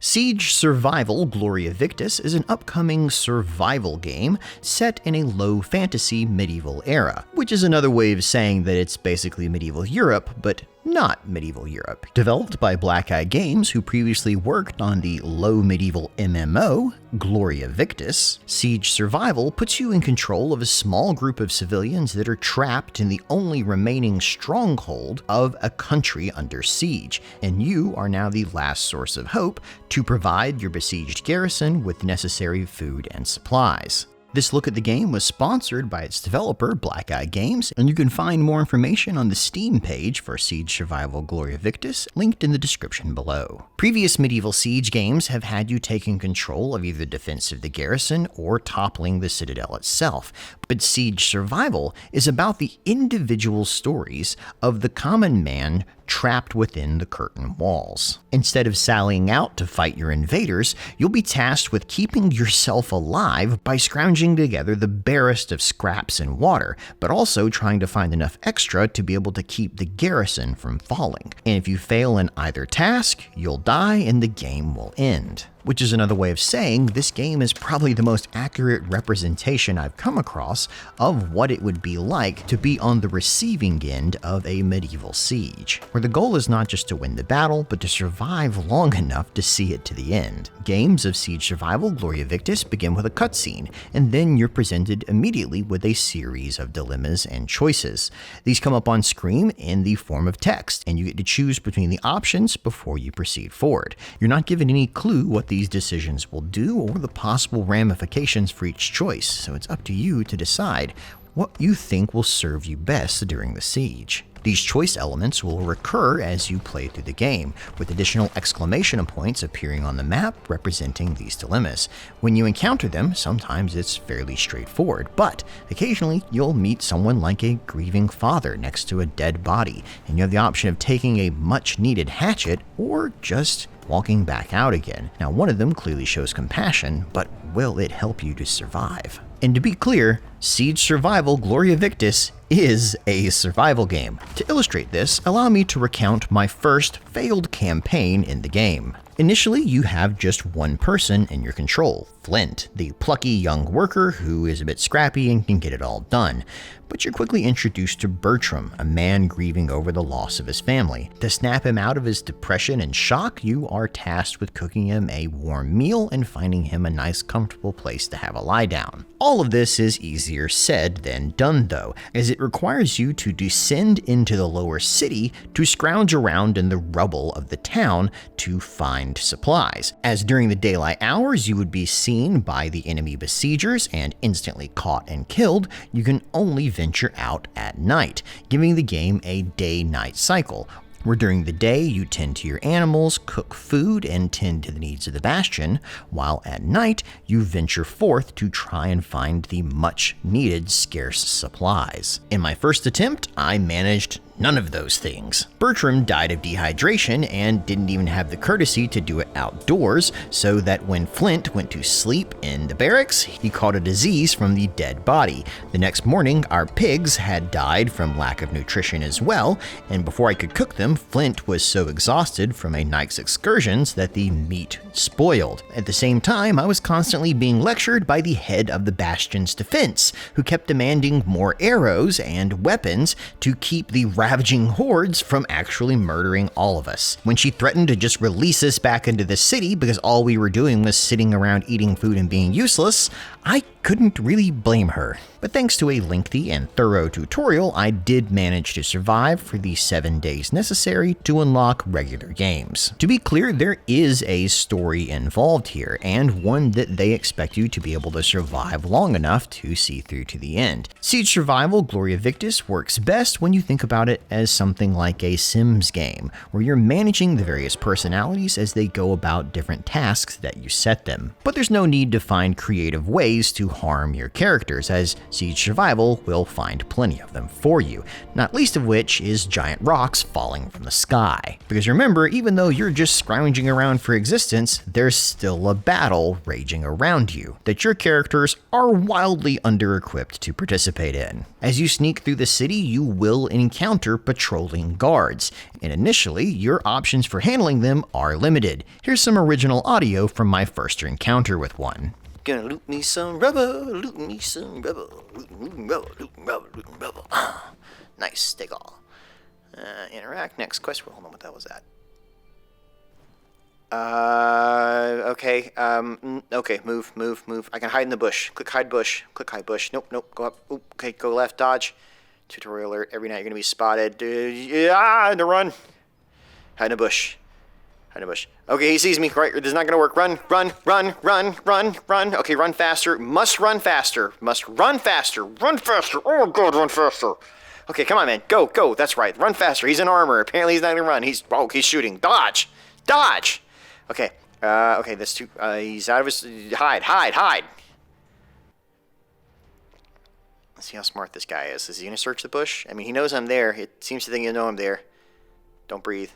Siege Survival GLORIA VICTIS is an upcoming survival game set in a low fantasy medieval era, which is another way of saying that it's basically medieval Europe, but not medieval Europe. Developed by Black Eye Games, who previously worked on the low medieval MMO, GLORIA VICTIS, Siege Survival puts you in control of a small group of civilians that are trapped in the only remaining stronghold of a country under siege, and you are now the last source of hope to provide your besieged garrison with necessary food and supplies. This look at the game was sponsored by its developer, Black Eye Games, and you can find more information on the Steam page for Siege Survival GLORIA VICTIS, linked in the description below. Previous medieval siege games have had you taking control of either the defense of the garrison or toppling the citadel itself, but Siege Survival is about the individual stories of the common man trapped within the curtain walls. Instead of sallying out to fight your invaders, you'll be tasked with keeping yourself alive by scrounging together the barest of scraps and water, but also trying to find enough extra to be able to keep the garrison from falling. And if you fail in either task, you'll die and the game will end. Which is another way of saying this game is probably the most accurate representation I've come across of what it would be like to be on the receiving end of a medieval siege, where the goal is not just to win the battle, but to survive long enough to see it to the end. Games of Siege Survival GLORIA VICTIS begin with a cutscene, and then you're presented immediately with a series of dilemmas and choices. These come up on screen in the form of text, and you get to choose between the options before you proceed forward. You're not given any clue what these decisions will do or the possible ramifications for each choice, so it's up to you to decide what you think will serve you best during the siege. These choice elements will recur as you play through the game, with additional exclamation points appearing on the map representing these dilemmas. When you encounter them, sometimes it's fairly straightforward, but occasionally you'll meet someone like a grieving father next to a dead body, and you have the option of taking a much-needed hatchet or just walking back out again. Now, one of them clearly shows compassion, but will it help you to survive? And to be clear, Siege Survival GLORIA VICTIS is a survival game. To illustrate this, allow me to recount my first failed campaign in the game. Initially, you have just one person in your control, Flint, the plucky young worker who is a bit scrappy and can get it all done. But you're quickly introduced to Bertram, a man grieving over the loss of his family. To snap him out of his depression and shock, you are tasked with cooking him a warm meal and finding him a nice comfortable place to have a lie down. All of this is easier said than done though, as it requires you to descend into the lower city to scrounge around in the rubble of the town to find supplies, as during the daylight hours you would be seen by the enemy besiegers and instantly caught and killed. You can only venture out at night, giving the game a day-night cycle, where during the day you tend to your animals, cook food, and tend to the needs of the bastion, while at night you venture forth to try and find the much-needed scarce supplies. In my first attempt, I managed none of those things. Bertram died of dehydration and didn't even have the courtesy to do it outdoors, so that when Flint went to sleep in the barracks, he caught a disease from the dead body. The next morning, our pigs had died from lack of nutrition as well, and before I could cook them, Flint was so exhausted from a night's excursions that the meat spoiled. At the same time, I was constantly being lectured by the head of the bastion's defense, who kept demanding more arrows and weapons to keep the ravaging hordes from actually murdering all of us. When she threatened to just release us back into the city because all we were doing was sitting around eating food and being useless, I couldn't really blame her. But thanks to a lengthy and thorough tutorial, I did manage to survive for the 7 days necessary to unlock regular games. To be clear, there is a story involved here, and one that they expect you to be able to survive long enough to see through to the end. Siege Survival GLORIA VICTIS works best when you think about it as something like a Sims game, where you're managing the various personalities as they go about different tasks that you set them. But there's no need to find creative ways to harm your characters, as Siege Survival will find plenty of them for you, not least of which is giant rocks falling from the sky. Because remember, even though you're just scrounging around for existence, there's still a battle raging around you that your characters are wildly under-equipped to participate in. As you sneak through the city, you will encounter encounter patrolling guards, and initially, your options for handling them are limited. Here's some original audio from my first encounter with one. Gonna loot me some rubber, loot me some rubber, loot me rubber, loot me rubber, loot me rubber. Nice, take all. Interact, next quest. Hold on, what the hell was that? Okay, okay, move. I can hide in the bush. Click hide bush. Nope, go up. Oop, okay, go left, dodge. Tutorial alert, every night you're gonna be spotted. Yeah, to run. Hide in a bush. Okay, he sees me. Right, this is not gonna work. Run. Okay, run faster. Must run faster. Run faster. Oh god, run faster. Okay, come on, man. Go. That's right. Run faster. He's in armor. Apparently he's not gonna run. He's shooting. Dodge. Okay. Okay, that's too. He's out of his. Hide. Let's see how smart this guy is. Is he gonna search the bush? I mean, he knows I'm there. It seems to think you know I'm there. Don't breathe.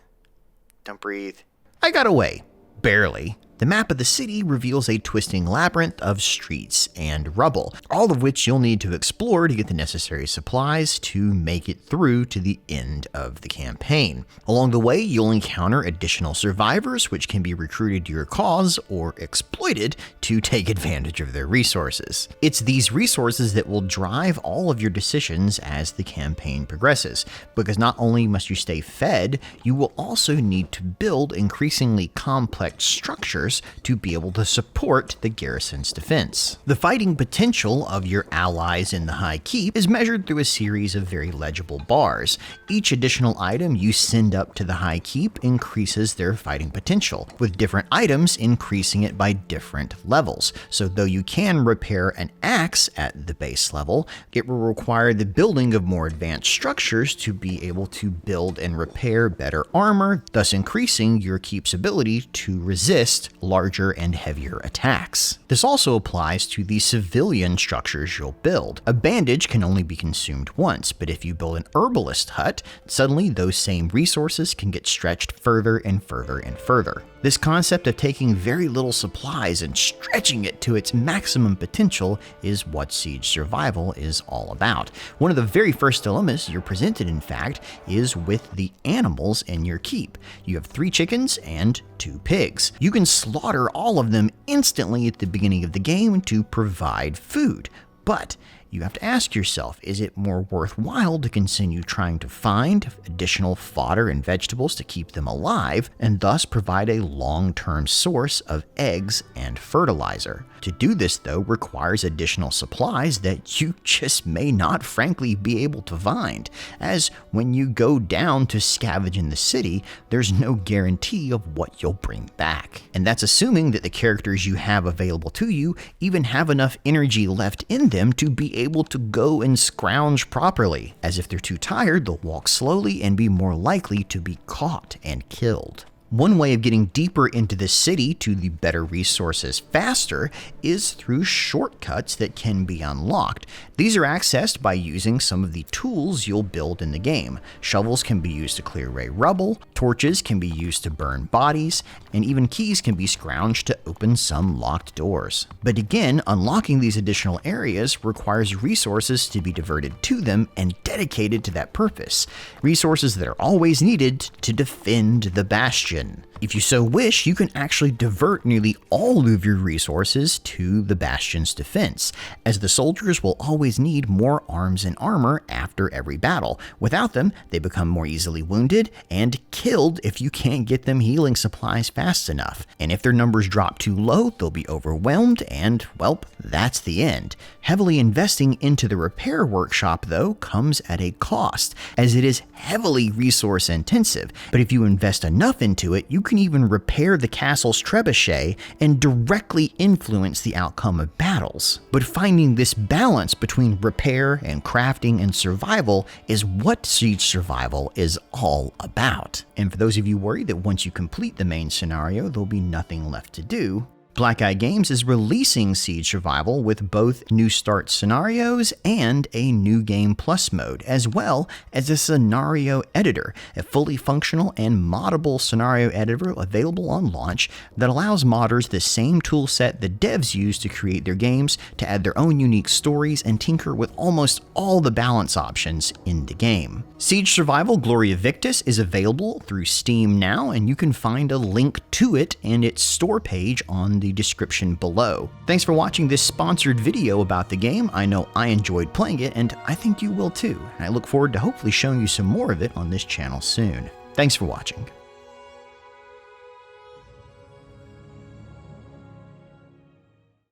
I got away. Barely. The map of the city reveals a twisting labyrinth of streets and rubble, all of which you'll need to explore to get the necessary supplies to make it through to the end of the campaign. Along the way, you'll encounter additional survivors which can be recruited to your cause or exploited to take advantage of their resources. It's these resources that will drive all of your decisions as the campaign progresses, because not only must you stay fed, you will also need to build increasingly complex structures to be able to support the garrison's defense. The fighting potential of your allies in the High Keep is measured through a series of very legible bars. Each additional item you send up to the High Keep increases their fighting potential, with different items increasing it by different levels. So though you can repair an axe at the base level, it will require the building of more advanced structures to be able to build and repair better armor, thus increasing your keep's ability to resist larger and heavier attacks. This also applies to the civilian structures you'll build. A bandage can only be consumed once, but if you build an herbalist hut, suddenly those same resources can get stretched further and further. This concept of taking very little supplies and stretching it to its maximum potential is what Siege Survival is all about. One of the very first dilemmas you're presented, in fact, is with the animals in your keep. You have 3 chickens and 2 pigs. You can slaughter all of them instantly at the beginning of the game to provide food, but you have to ask yourself, is it more worthwhile to continue trying to find additional fodder and vegetables to keep them alive, and thus provide a long-term source of eggs and fertilizer? To do this, though, requires additional supplies that you just may not frankly be able to find, as when you go down to scavenge in the city, there's no guarantee of what you'll bring back. And that's assuming that the characters you have available to you even have enough energy left in them to be able to go and scrounge properly, as if they're too tired, they'll walk slowly and be more likely to be caught and killed. One way of getting deeper into the city to the better resources faster is through shortcuts that can be unlocked. These are accessed by using some of the tools you'll build in the game. Shovels can be used to clear away rubble, torches can be used to burn bodies, and even keys can be scrounged to open some locked doors. But again, unlocking these additional areas requires resources to be diverted to them and dedicated to that purpose. Resources that are always needed to defend the bastion. If you so wish, you can actually divert nearly all of your resources to the bastion's defense, as the soldiers will always need more arms and armor after every battle. Without them, they become more easily wounded and killed if you can't get them healing supplies fast enough. And if their numbers drop too low, they'll be overwhelmed and, well, that's the end. Heavily investing into the repair workshop, though, comes at a cost, as it is heavily resource intensive. But if you invest enough into it, you can even repair the castle's trebuchet and directly influence the outcome of battles. But finding this balance between repair and crafting and survival is what Siege Survival is all about. And for those of you worried that once you complete the main scenario, there'll be nothing left to do, Black Eye Games is releasing Siege Survival with both new start scenarios and a new game plus mode, as well as a scenario editor, a fully functional and moddable scenario editor available on launch that allows modders the same toolset the devs use to create their games to add their own unique stories and tinker with almost all the balance options in the game. Siege Survival GLORIA VICTIS is available through Steam now, and you can find a link to it and its store page on the description below. Thanks for watching this sponsored video about the game. I know I enjoyed playing it, and I think you will too. I look forward to hopefully showing you some more of it on this channel soon. Thanks for watching.